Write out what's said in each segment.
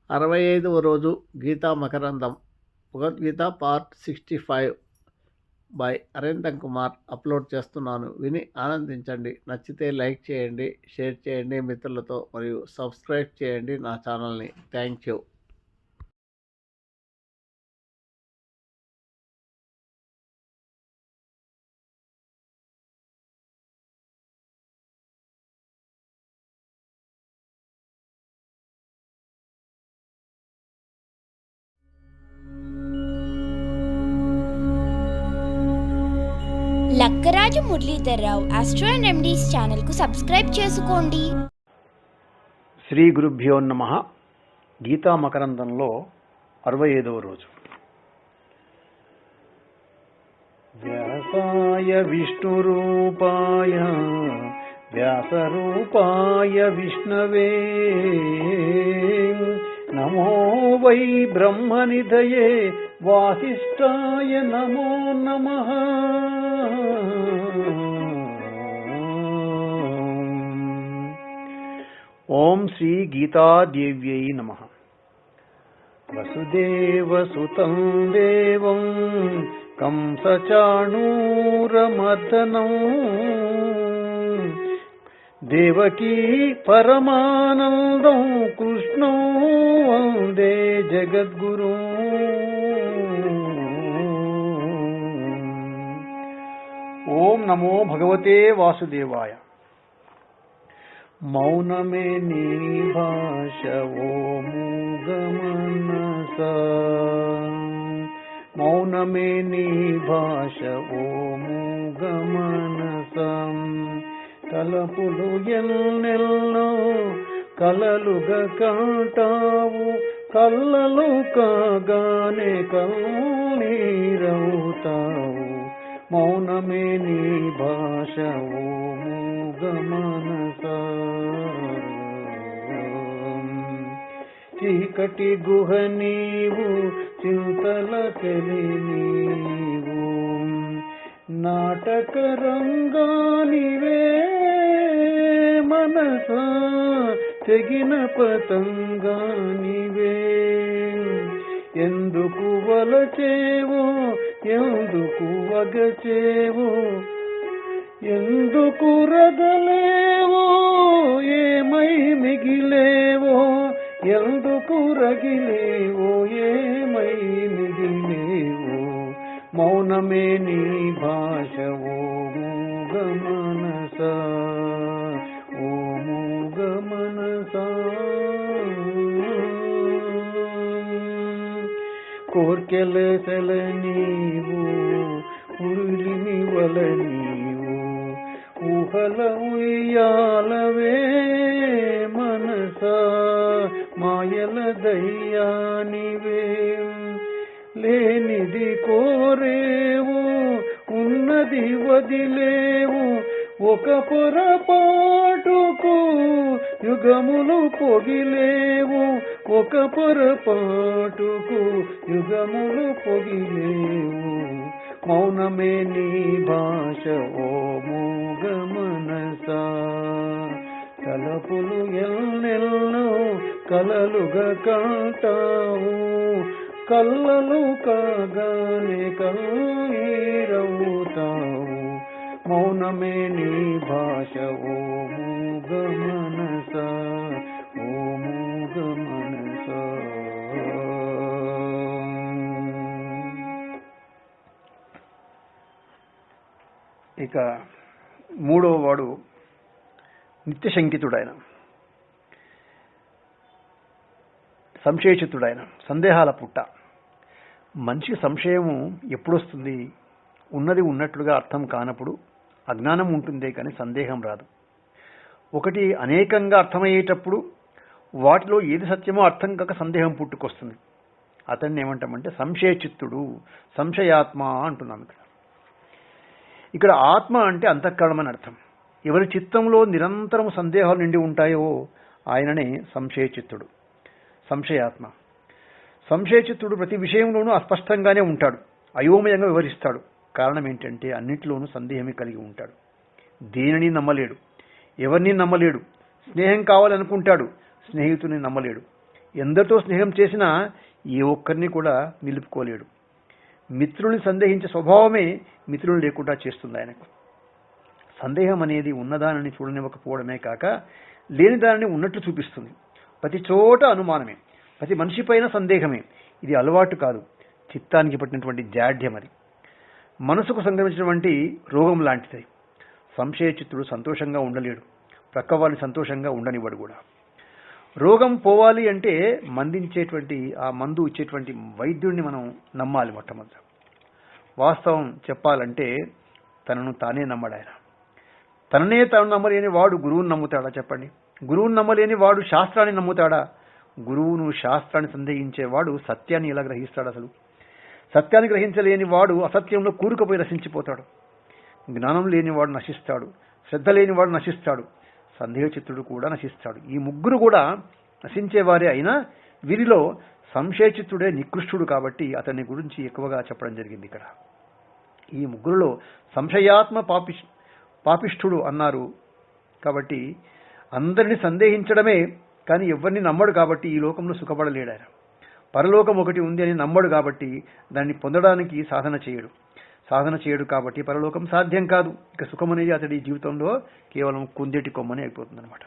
65వ రోజు Gita Makarandam Bhagavadgita part 65 by Arender Kumar upload చేస్తున్నాను. విని ఆనందించండి. నచ్చితే లైక్ చేయండి, షేర్ చేయండి మిత్రులతో, మరియు సబ్స్క్రైబ్ చేయండి నా ఛానల్ని. Thank you. Lakkaraju Muralidhar Rao astro and remedies ఛానల్కు సబ్స్క్రైబ్ చేసుకోండి. శ్రీ గురుభ్యో నమః. గీతా మకరందంలో 65వ రోజు. వ్యాసాయ విష్ణురూపాయ వ్యాసరూపాయ విష్ణవే నమో వై బ్రహ్మనిధయే వాసిష్ఠాయ నమో నమః. ఓం శ్రీ గీతాదేవ్యై నమః. వసుదేవసుతం దేవం కంసచాణూరమర్దనం దేవకీ పరమానందం కృష్ణం వందే జగద్గురు. ఓం నమో భగవతే వాసుదేవాయ. మౌనమే నీ భాష ఓ మూగమనస, మౌనమే నీ భాష ఓ మూగమనస. తలపులు ఎన్నెల్లో కలలుగా కాటావు, కళ్ళలు కాగానే కన్నీరవుతావు. మౌనమే నీ భాష ఓ మూగమనస. చీకటి గుహ నీవు, చింతల తెలి నీవు, నాటక రంగానివే మనస, తెగిన పతంగానివే. ఎందుకు వలచేవో, ఎందుకు వగచేవో, ఎందుకు రగలేవో, ఏమై మిగిలేవో, ఎందుకు రగిలేవో, ఏమై మిగిలేవో. మౌనమే నీ భాష ఓ మూగమనస, ఓ మూగమనస. కోర్కెలసల నీవు, ఉరిమి వల నీవు, ఊహల ఉయ్యాలవే మనస, మాయల దయ్యానివే. లేనిది కోరేవు, ఉన్నది వదిలేవు, ఒక పొరపాటుకు యుగములు పొగిలేవు, ఒక పొరపాటుకు యుగములు పొగిలేవు. మౌనమే నీ భాష ఓ మూగమనస. తలపులు ఎన్నెల్లో కలలుగా కాటావు, కళ్ళలు కాగానే కన్నీరవుతావు. మౌనమే నీ భాష ఓ మూగమనస, ఓ మూగమనస. ఇక మూడవ వాడు నిత్యశంకితుడైన, సంశయచిత్తుడైన, సందేహాల పుట్ట. మనిషికి సంశయము ఎప్పుడొస్తుంది? ఉన్నది ఉన్నట్లుగా అర్థం కానప్పుడు అజ్ఞానం ఉంటుందే కానీ సందేహం రాదు. ఒకటి అనేకంగా అర్థమయ్యేటప్పుడు వాటిలో ఏది సత్యమో అర్థం కాక సందేహం పుట్టుకొస్తుంది. అతన్ని ఏమంటామంటే సంశయచిత్తుడు, సంశయాత్మ అంటున్నాం. ఇక్కడ ఆత్మ అంటే అంతఃకరణం అని అర్థం. ఎవరి చిత్తంలో నిరంతరం సందేహాలు నిండి ఉంటాయో ఆయననే సంశయచిత్తుడు, సంశయాత్మ. సంశయచిత్తుడు ప్రతి విషయంలోనూ అస్పష్టంగానే ఉంటాడు, అయోమయంగా వివరిస్తాడు. కారణం ఏంటంటే అన్నింటిలోనూ సందేహమే కలిగి ఉంటాడు. దేనిని నమ్మలేడు, ఎవరిని నమ్మలేడు. స్నేహం కావాలనుకుంటాడు, స్నేహితుని నమ్మలేడు. ఎందరితో స్నేహం చేసినా ఏ ఒక్కరిని కూడా నిలుపుకోలేడు. మిత్రుల్ని సందేహించే స్వభావమే మిత్రులు లేకుండా చేస్తుంది ఆయనకు. సందేహం అనేది ఉన్నదానిని చూడనివ్వకపోవడమే కాక లేని దానిని ఉన్నట్లు చూపిస్తుంది. ప్రతి చోట అనుమానమే, ప్రతి మనిషి పైన సందేహమే. ఇది అలవాటు కాదు, చిత్తానికి పట్టినటువంటి జాడ్యం. అది మనసుకు సంక్రమించినటువంటి రోగం లాంటిది. సంశయ చిత్తుడు సంతోషంగా ఉండలేడు, ప్రక్క వాళ్ళని సంతోషంగా ఉండనివ్వడు కూడా. రోగం పోవాలి అంటే మందించేటువంటి ఆ మందు ఇచ్చేటువంటి వైద్యుడిని మనం నమ్మాలి. మొట్టమొదట వాస్తవం చెప్పాలంటే తనను తానే నమ్మడు ఆయన. తననే తాను నమ్మలేని వాడు గురువుని నమ్ముతాడా చెప్పండి? గురువుని నమ్మలేని వాడు శాస్త్రాన్ని నమ్ముతాడా? గురువును శాస్త్రాన్ని సందేహించేవాడు సత్యాన్ని ఎలా గ్రహిస్తాడు? అసలు సత్యాన్ని గ్రహించలేని వాడు అసత్యంలో కూరుకుపోయి నశించిపోతాడు. జ్ఞానం లేనివాడు నశిస్తాడు, శ్రద్ధ లేనివాడు నశిస్తాడు, సందేహ చిత్తుడు కూడా నశిస్తాడు. ఈ ముగ్గురు కూడా నశించేవారే అయినా వీరిలో సంశయ చిత్తుడే నికృష్టుడు కాబట్టి అతని గురించి ఎక్కువగా చెప్పడం జరిగింది ఇక్కడ. ఈ ముగ్గురులో సంశయాత్మ పాపిష్ఠుడు అన్నారు కాబట్టి అందరిని సందేహించడమే కానీ ఎవరిని నమ్మడు కాబట్టి ఈ లోకంలో సుఖపడలేడు ఆయన. పరలోకం ఒకటి ఉంది అని నమ్మడు కాబట్టి దాన్ని పొందడానికి సాధన చేయడు కాబట్టి పరలోకం సాధ్యం కాదు. ఇక సుఖం అనేది అతడి జీవితంలో కేవలం కుందేటి కొమ్మని అయిపోతుంది అనమాట.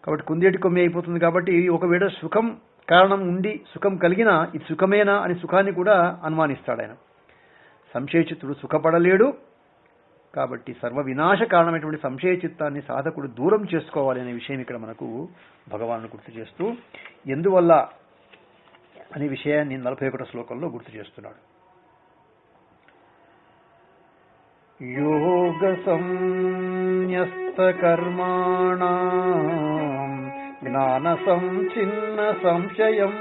కాబట్టి కుందేటి కొమ్మి అయిపోతుంది కాబట్టి ఒకవేళ సుఖం కారణం ఉండి సుఖం కలిగినా ఇది సుఖమేనా అని సుఖాన్ని కూడా అనుమానిస్తాడు ఆయన. సంశయచిత్తుడు సుఖపడలేడు కాబట్టి సర్వ వినాశ కారణమైనటువంటి సంశయ చిత్తాన్ని సాధకుడు దూరం చేసుకోవాలి అనే విషయం ఇక్కడ మనకు భగవానుడు గుర్తు చేస్తూ, ఎందువల్ల అనే విషయాన్ని 41వ శ్లోకంలో గుర్తు చేస్తున్నాడు. యోగ సంన్యస్త కర్మాణాం జ్ఞాన సంచిన్న సంశయం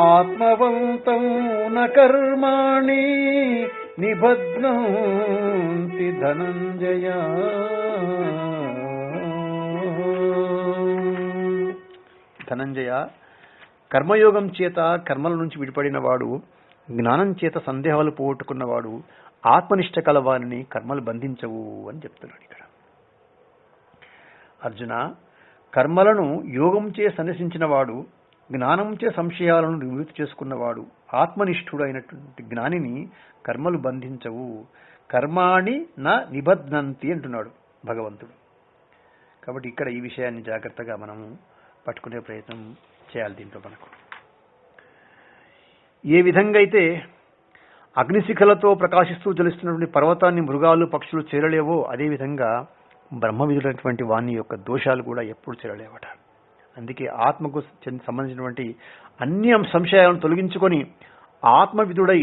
ఆత్మవంతం న కర్మాణి నిబధ్నంతి ధనంజయ. ధనంజయ, కర్మయోగం చేత కర్మల నుంచి విడిపడిన వాడు, జ్ఞానం చేత సందేహాలు పోగొట్టుకున్నవాడు, ఆత్మనిష్ట కలవారిని కర్మలు బంధించవు అని చెప్తున్నాడు ఇక్కడ. అర్జున, కర్మలను యోగంచే సన్యసించిన వాడు, జ్ఞానంచే సంశయాలను నివృత్తి చేసుకున్నవాడు, ఆత్మనిష్ఠుడు అయినటువంటి జ్ఞానిని కర్మలు బంధించవు. కర్మాణి న నిబధ్నంతి అంటున్నాడు భగవంతుడు. కాబట్టి ఇక్కడ ఈ విషయాన్ని జాగ్రత్తగా మనము పట్టుకునే ప్రయత్నం చేయాలి. దీంట్లో మనకు ఏ విధంగా అయితే అగ్నిశిఖలతో ప్రకాశిస్తూ జ్వలిస్తున్నటువంటి పర్వతాన్ని మృగాలు పక్షులు చేరలేవో అదేవిధంగా బ్రహ్మవిధులైనటువంటి వాణి యొక్క దోషాలు కూడా ఎప్పుడు చేరలేవట. అందుకే ఆత్మకు సంబంధించినటువంటి అన్ని సంశయాలను తొలగించుకొని ఆత్మవిధుడై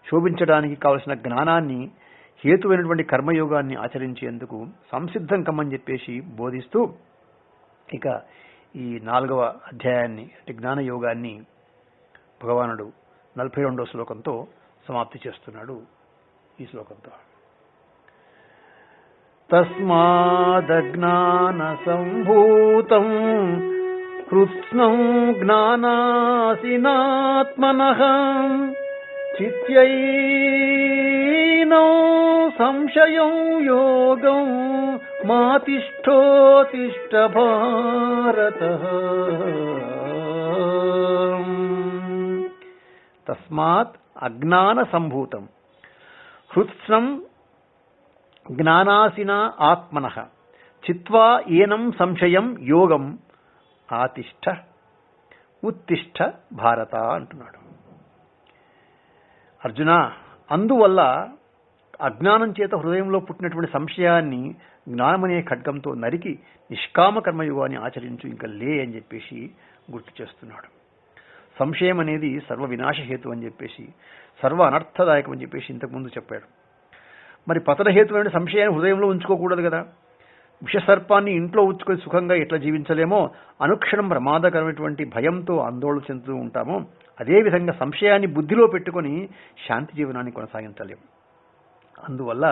శోభించడానికి కావలసిన జ్ఞానాన్ని, హేతువైనటువంటి కర్మయోగాన్ని ఆచరించేందుకు సంసిద్ధం కమ్మని చెప్పేసి బోధిస్తూ ఇక ఈ 4వ అధ్యాయాన్ని అంటే జ్ఞానయోగాన్ని భగవానుడు 42వ శ్లోకంతో సమాప్తి చేస్తున్నాడు. ఈ శ్లోకంతో తస్మాదజ్ఞాన సంభూతం కృత్స్నం జ్ఞానాసినాత్మనః చిత్యైనో సంశయం యోగం మాతిష్ఠోతిష్ఠ భారతః. తస్మాత్ అజ్ఞాన సంభూతం హృత్స్నం జ్ఞానాసిన ఆత్మనః చిత్వా ఏనం సంశయం యోగం ఆతిష్ఠ ఉత్తిష్ఠ భారత అంటున్నాడు. అర్జున, అందువల్ల అజ్ఞానం చేత హృదయంలో పుట్టినటువంటి సంశయాన్ని జ్ఞానమనే ఖడ్గంతో నరికి నిష్కామ కర్మయోగాన్ని ఆచరించు, ఇంకా లే అని చెప్పేసి గుర్తు చేస్తున్నాడు. సంశయం అనేది సర్వ వినాశహేతు అని చెప్పేసి, సర్వ అనర్థదాయకం అని చెప్పేసి ఇంతకుముందు చెప్పాడు. మరి పతనహేతువైన సంశయాన్ని హృదయంలో ఉంచుకోకూడదు కదా. విషసర్పాన్ని ఇంట్లో ఉంచుకొని సుఖంగా ఎట్లా జీవించలేమో, అనుక్షణం ప్రమాదకరమైనటువంటి భయంతో ఆందోళన చెందుతూ ఉంటామో, అదేవిధంగా సంశయాన్ని బుద్ధిలో పెట్టుకొని శాంతి జీవనాన్ని కొనసాగించలేము. అందువల్ల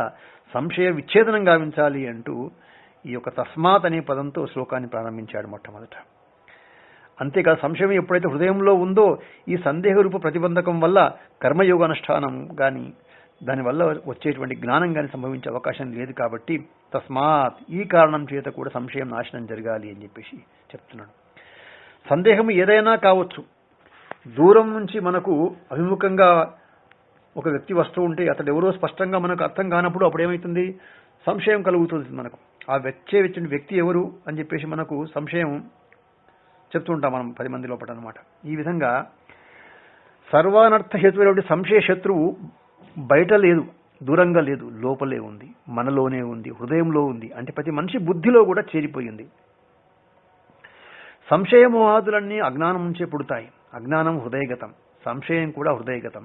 సంశయ విచ్ఛేదనం గావించాలి అంటూ ఈ యొక్క తస్మాత్ అనే పదంతో శ్లోకాన్ని ప్రారంభించాడు మొట్టమొదట. అంతేకాదు, సంశయం ఎప్పుడైతే హృదయంలో ఉందో ఈ సందేహ రూప ప్రతిబంధకం వల్ల కర్మయోగానుష్ఠానం కానీ దానివల్ల వచ్చేటువంటి జ్ఞానం కానీ సంభవించే అవకాశం లేదు. కాబట్టి తస్మాత్, ఈ కారణం చేత కూడా సంశయం నాశనం జరగాలి అని చెప్పేసి చెప్తున్నాడు. సందేహం ఏదైనా కావచ్చు. దూరం నుంచి మనకు అభిముఖంగా ఒక వ్యక్తి వస్తూ ఉంటే అతడు ఎవరో స్పష్టంగా మనకు అర్థం కానప్పుడు అప్పుడు ఏమవుతుంది, సంశయం కలుగుతుంది మనకు. ఆ వచ్చిన వ్యక్తి ఎవరు అని చెప్పేసి మనకు సంశయం చెప్తుంటాం మనం 10 మంది లోపల అనమాట. ఈ విధంగా సర్వానర్థ హేతువైన సంశయ శత్రువు బయట లేదు, దూరంగా లేదు, లోపలే ఉంది, మనలోనే ఉంది, హృదయంలో ఉంది. అంటే ప్రతి మనిషి బుద్ధిలో కూడా చేరిపోయింది. సంశయమోహాదులన్నీ అజ్ఞానం నుంచే పుడతాయి. అజ్ఞానం హృదయగతం, సంశయం కూడా హృదయగతం.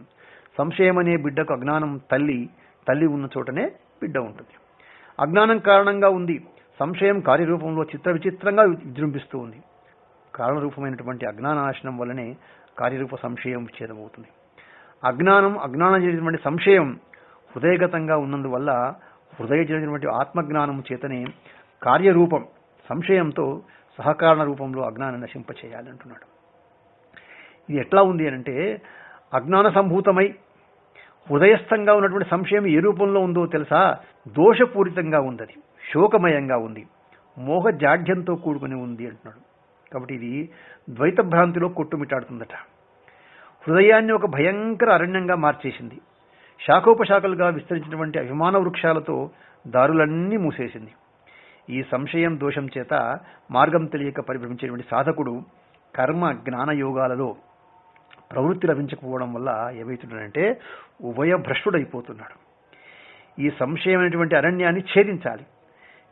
సంశయం అనే బిడ్డకు అజ్ఞానం తల్లి ఉన్న చోటనే బిడ్డ ఉంటుంది. అజ్ఞానం కారణంగా ఉంది, సంశయం కార్యరూపంలో విచిత్రంగా విజృంభిస్తూ ఉంది. కారణరూపమైనటువంటి అజ్ఞానాశనం వల్లనే కార్యరూప సంశయం విచ్ఛేదమవుతుంది. అజ్ఞానం చేసినటువంటి సంశయం హృదయగతంగా ఉన్నందువల్ల హృదయ చేసినటువంటి ఆత్మజ్ఞానం చేతనే కార్యరూపం సంశయంతో సహకారణ రూపంలో అజ్ఞానాన్ని నశింపచేయాలంటున్నాడు. ఇది ఎట్లా ఉంది అంటే, అజ్ఞాన సంభూతమై హృదయస్థంగా ఉన్నటువంటి సంశయం ఏ రూపంలో ఉందో తెలుసా? దోషపూరితంగా ఉంది, అది శోకమయంగా ఉంది, మోహ జాడ్యంతో కూడుకుని ఉంది అంటున్నాడు. కాబట్టి ఇది ద్వైత భ్రాంతిలో కొట్టుమిట్టాడుతుందట. హృదయాన్ని ఒక భయంకర అరణ్యంగా మార్చేసింది. శాఖోపశాఖలుగా విస్తరించినటువంటి అభిమాన వృక్షాలతో దారులన్నీ మూసేసింది. ఈ సంశయం దోషం చేత మార్గం తెలియక పరిభ్రమించేటువంటి సాధకుడు కర్మ జ్ఞాన యోగాలలో ప్రవృత్తి లభించకపోవడం వల్ల ఏమవుతున్నాడంటే ఉభయభ్రష్టుడైపోతున్నాడు. ఈ సంశయమైనటువంటి అరణ్యాన్ని ఛేదించాలి,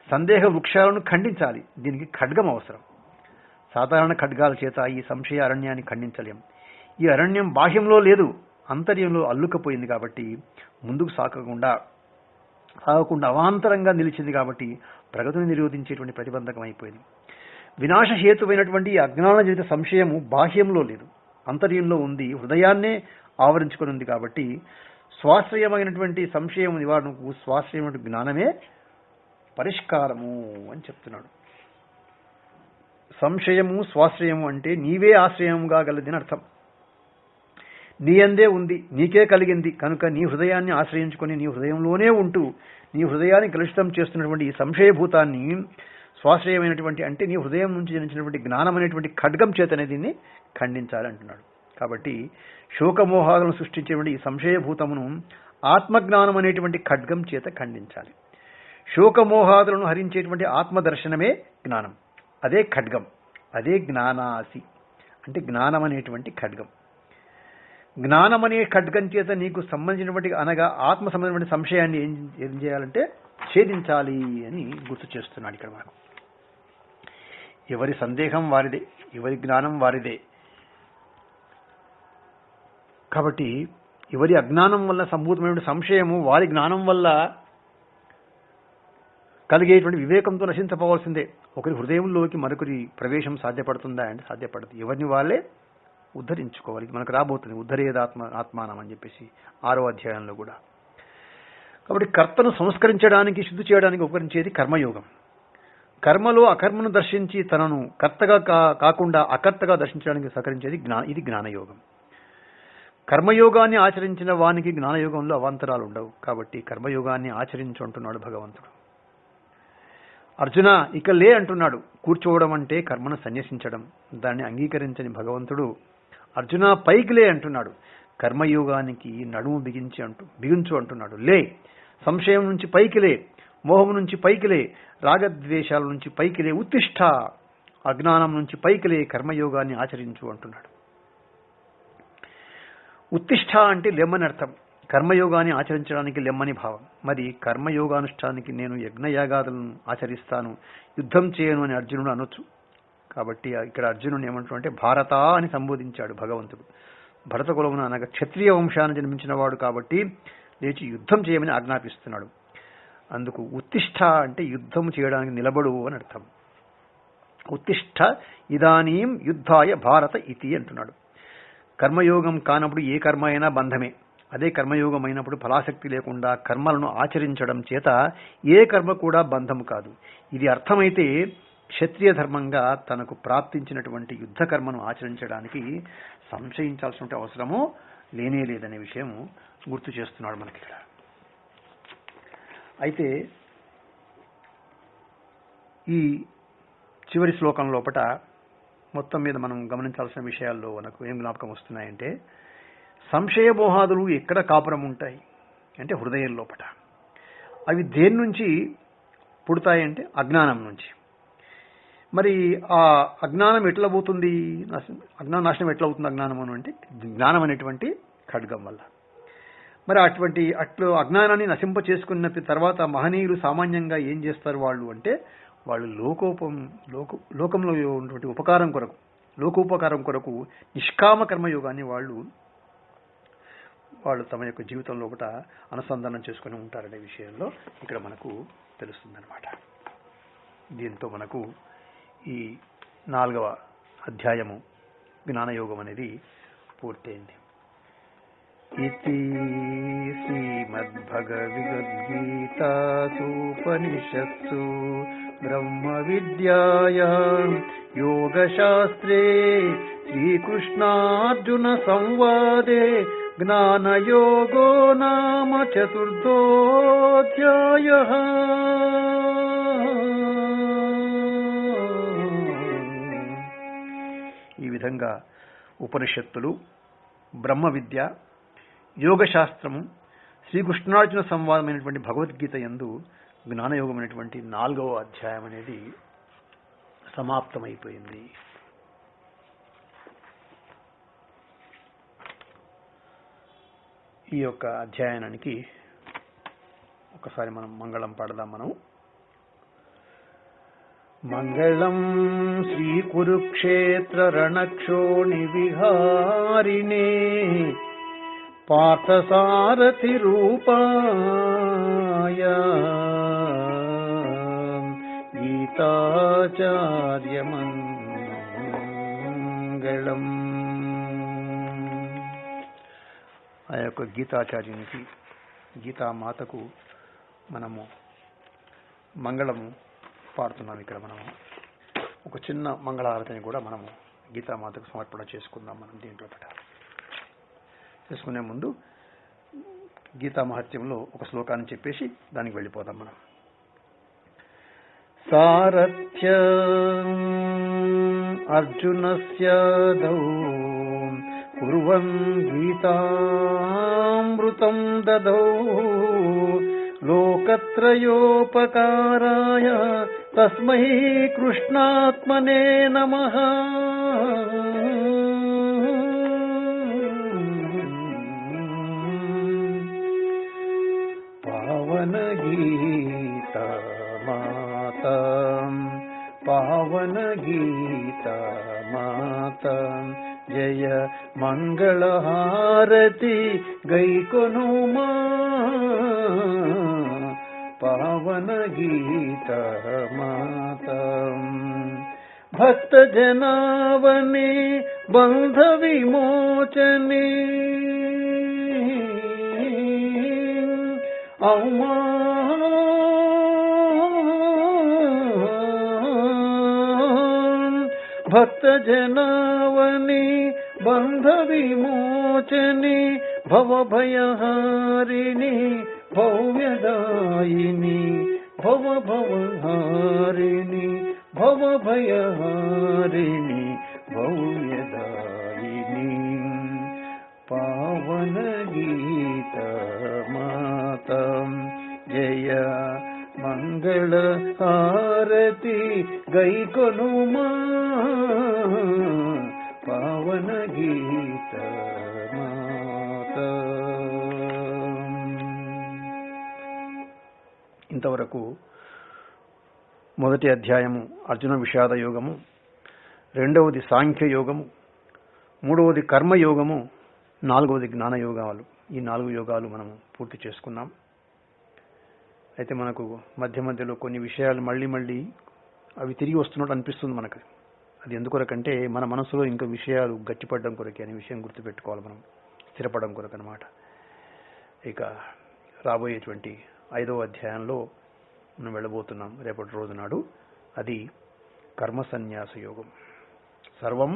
సందేహ వృక్షాలను ఖండించాలి. దీనికి ఖడ్గం అవసరం. సాధారణ ఖడ్గాల చేత ఈ సంశయ అరణ్యాన్ని ఖండించలేం. ఈ అరణ్యం బాహ్యంలో లేదు, అంతర్యంలో అల్లుకపోయింది. కాబట్టి ముందుకు సాగకుండా అవాంతరంగా నిలిచింది. కాబట్టి ప్రగతిని నిరోధించేటువంటి ప్రతిబంధకం అయిపోయింది. వినాశహేతువైనటువంటి ఈ అజ్ఞాన జనిత సంశయము బాహ్యంలో లేదు, అంతర్యంలో ఉంది, హృదయాన్నే ఆవరించుకొని ఉంది. కాబట్టి స్వాశ్రయమైనటువంటి సంశయం నివారణకు స్వాశ్రయమైన జ్ఞానమే పరిష్కారము అని చెప్తున్నాడు. సంశయము స్వాశ్రయము అంటే నీవే ఆశ్రయముగా గలదని అర్థం. నీ అందే ఉంది, నీకే కలిగింది కనుక నీ హృదయాన్ని ఆశ్రయించుకొని నీ హృదయంలోనే ఉంటూ నీ హృదయాన్ని కలుషితం చేస్తున్నటువంటి ఈ సంశయభూతాన్ని స్వాశ్రయమైనటువంటి అంటే నీ హృదయం నుంచి జనించినటువంటి జ్ఞానం అనేటువంటి ఖడ్గం చేతనే దీన్ని ఖండించాలంటున్నాడు. కాబట్టి శోకమోహాలను సృష్టించేటువంటి ఈ సంశయభూతమును ఆత్మజ్ఞానం అనేటువంటి ఖడ్గం చేత ఖండించాలి. శోకమోహాదులను హరించేటువంటి ఆత్మదర్శనమే జ్ఞానం, అదే ఖడ్గం, అదే జ్ఞానాసి అంటే జ్ఞానం అనేటువంటి ఖడ్గం. జ్ఞానం అనే ఖడ్గం చేత నీకు సంబంధించినటువంటి అనగా ఆత్మ సంబంధించిన సంశయాన్ని ఏం చేయాలంటే ఛేదించాలి అని గుర్తు చేస్తున్నాడు ఇక్కడ మనకు. ఎవరి సందేహం వారిదే, ఎవరి జ్ఞానం వారిదే. కాబట్టి ఎవరి అజ్ఞానం వల్ల సంభూతమైన సంశయము వారి జ్ఞానం వల్ల కలిగేటువంటి వివేకంతో నశించపోవాల్సిందే. ఒకరి హృదయంలోకి మరొకరి ప్రవేశం సాధ్యపడుతుందా అంటే సాధ్యపడదు. ఎవరిని వాళ్ళే ఉద్ధరించుకోవాలి. మనకు రాబోతుంది ఆత్మానం అని చెప్పేసి 6వ అధ్యాయంలో కూడా. కాబట్టి కర్తను సంస్కరించడానికి శుద్ధి చేయడానికి ఉపకరించేది కర్మయోగం. కర్మలో అకర్మను దర్శించి తనను కర్తగా కాకుండా అకర్తగా దర్శించడానికి సహకరించేది ఇది జ్ఞానయోగం. కర్మయోగాన్ని ఆచరించిన వానికి జ్ఞానయోగంలో అవాంతరాలు ఉండవు. కాబట్టి కర్మయోగాన్ని ఆచరించు అంటున్నాడు భగవంతుడు. అర్జున ఇక లే అంటున్నాడు. కూర్చోవడం అంటే కర్మను సన్యసించడం, దాన్ని అంగీకరించని భగవంతుడు అర్జున పైకి లే అంటున్నాడు. కర్మయోగానికి నడుము బిగించు అంటున్నాడు. లే, సంశయం నుంచి పైకి లే, మోహం నుంచి పైకి లే, రాగద్వేషాల నుంచి పైకి లే, ఉత్తిష్ట, అజ్ఞానం నుంచి పైకి లే, కర్మయోగాన్ని ఆచరించు అంటున్నాడు. ఉత్తిష్ట అంటే లెమ్మని అర్థం, కర్మయోగాన్ని ఆచరించడానికి లెమ్మని భావం. మరి కర్మయోగానుష్ఠానికి నేను యజ్ఞయాగాదులను ఆచరిస్తాను, యుద్ధం చేయను అని అర్జునుడు అనొచ్చు. కాబట్టి ఇక్కడ అర్జునుడు ఏమంటున్నాడంటే భారత అని సంబోధించాడు భగవంతుడు. భరత కులమున అనగా క్షత్రియ వంశాన్ని జన్మించిన వాడు కాబట్టి లేచి యుద్ధం చేయమని ఆజ్ఞాపిస్తున్నాడు. అందుకు ఉత్తిష్ట అంటే యుద్ధం చేయడానికి నిలబడు అని అర్థం. ఉత్తిష్ట ఇదానీం యుద్ధాయ భారత ఇతి అంటున్నాడు. కర్మయోగం కానప్పుడు ఏ కర్మ అయినా బంధమే. అదే కర్మయోగం అయినప్పుడు ఫలాసక్తి లేకుండా కర్మలను ఆచరించడం చేత ఏ కర్మ కూడా బంధము కాదు. ఇది అర్థమైతే క్షత్రియ ధర్మంగా తనకు ప్రాప్తించినటువంటి యుద్ధ కర్మను ఆచరించడానికి సంశయించాల్సిన అవసరము లేనే లేదనే విషయం గుర్తు చేస్తున్నాడు మనకి ఇక్కడ. అయితే ఈ చివరి శ్లోకం లోపట మొత్తం మీద మనం గమనించాల్సిన విషయాల్లో మనకు ఏం జ్ఞాపకం వస్తున్నాయంటే, సంశయమోహాదులు ఎక్కడ కాపురం ఉంటాయి అంటే హృదయం లోపట. అవి దేని నుంచి పుడతాయంటే అజ్ఞానం నుంచి. మరి ఆ అజ్ఞానం ఎట్లా పోతుంది, అజ్ఞాన నాశనం ఎట్లా అవుతుంది అజ్ఞానం అంటే జ్ఞానం అనేటువంటి ఖడ్గం వల్ల. మరి అట్లు అజ్ఞానాన్ని నశింప చేసుకున్న తర్వాత మహనీయులు సామాన్యంగా ఏం చేస్తారు వాళ్ళు అంటే, వాళ్ళు లోకంలో ఉన్నటువంటి ఉపకారం కొరకు, లోకోపకారం కొరకు నిష్కామ కర్మయోగాన్ని వాళ్ళు తమ యొక్క జీవితం లోపల అనుసంధానం చేసుకుని ఉంటారనే విషయంలో ఇక్కడ మనకు తెలుస్తుందన్నమాట. దీంతో మనకు ఈ 4వ అధ్యాయము జ్ఞానయోగం అనేది పూర్తయింది. ఇతి శ్రీమద్భగవద్గీతాసూపనిషత్సు బ్రహ్మ విద్యాయాం యోగశాస్త్రే శ్రీకృష్ణార్జున సంవాదే జ్ఞానయోగో నామ చతుర్థోధ్యాయః. ఈ విధంగా ఉపనిషత్తులు, బ్రహ్మ విద్య, యోగశాస్త్రము, శ్రీకృష్ణార్జున సంవాదమైనటువంటి భగవద్గీత యందు జ్ఞానయోగమైనటువంటి 4వ అధ్యాయం అనేది సమాప్తమైపోయింది. ఈ యొక్క అధ్యాయానికి ఒకసారి మనం మంగళం పాడదాం. మనం మంగళం శ్రీ కురుక్షేత్ర రణక్షోణి విహారిణే పార్థసారథి రూపాయ గీతాచార్య మంగళం. ఆ యొక్క గీతాచార్యునికి, గీతామాతకు మనము మంగళము పాడుతున్నాం. ఇక్కడ మనము ఒక చిన్న మంగళహారతిని కూడా మనము గీతామాతకు సమర్పణ చేసుకుందాం. మనం దీంట్లో చేసుకునే ముందు గీతా మహత్యంలో ఒక శ్లోకాన్ని చెప్పేసి దానికి వెళ్ళిపోదాం మనం. సారథ్య అర్జునస్య దౌ కుర్వన్ గీతామృతం దదౌ లోకత్రయోపకారాయ తస్మై కృష్ణాత్మనే నమః. పావన గీత మాతా, పావన గీత మాతా, జయ మంగళహారతి గైకొనుమా. పావన గీత మాతా, భక్త జనావనే బంధ విమోచనే ఔమా భక్త జనావని బంధ విమోచని భవభయహారిణి భవ్యదాయిని భవభవహారిణి భవభయహారిణి భవ్యదాయిని. పావన గీత మాతా, జయ మంగళ హారతి గైకొనుమా. పావన గీత మాతా. ఇంతవరకు మొదటి అధ్యాయము అర్జున విషాద యోగము, రెండవది సాంఖ్య యోగము, మూడవది కర్మయోగము, నాలుగవది జ్ఞానయోగాలు. ఈ 4 యోగాలు మనము పూర్తి చేసుకున్నాం. అయితే మనకు మధ్య మధ్యలో కొన్ని విషయాలు మళ్ళీ అవి తిరిగి వస్తున్నట్టు అనిపిస్తుంది మనకు. అది ఎందుకొరకంటే మన మనసులో ఇంకా విషయాలు గట్టిపడడం కొరకే అనే విషయం గుర్తుపెట్టుకోవాలి మనం, స్థిరపడడం కొరకు అన్నమాట. ఇక రాబోయేటువంటి 5వ అధ్యాయంలో మనం వెళ్ళబోతున్నాం రేపటి రోజు నాడు. అది కర్మ సన్యాస యోగం. సర్వం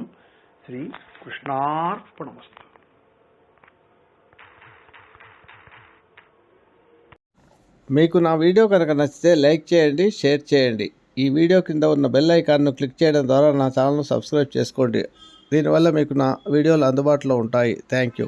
శ్రీ కృష్ణార్పణమస్తు. మీకు నా వీడియో కనుక నచ్చితే లైక్ చేయండి, షేర్ చేయండి. ఈ వీడియో కింద ఉన్న బెల్ ఐకాన్ను క్లిక్ చేయడం ద్వారా నా ఛానల్ను సబ్స్క్రైబ్ చేసుకోండి. దీనివల్ల మీకు నా వీడియోలు అందుబాటులో ఉంటాయి. Thank you.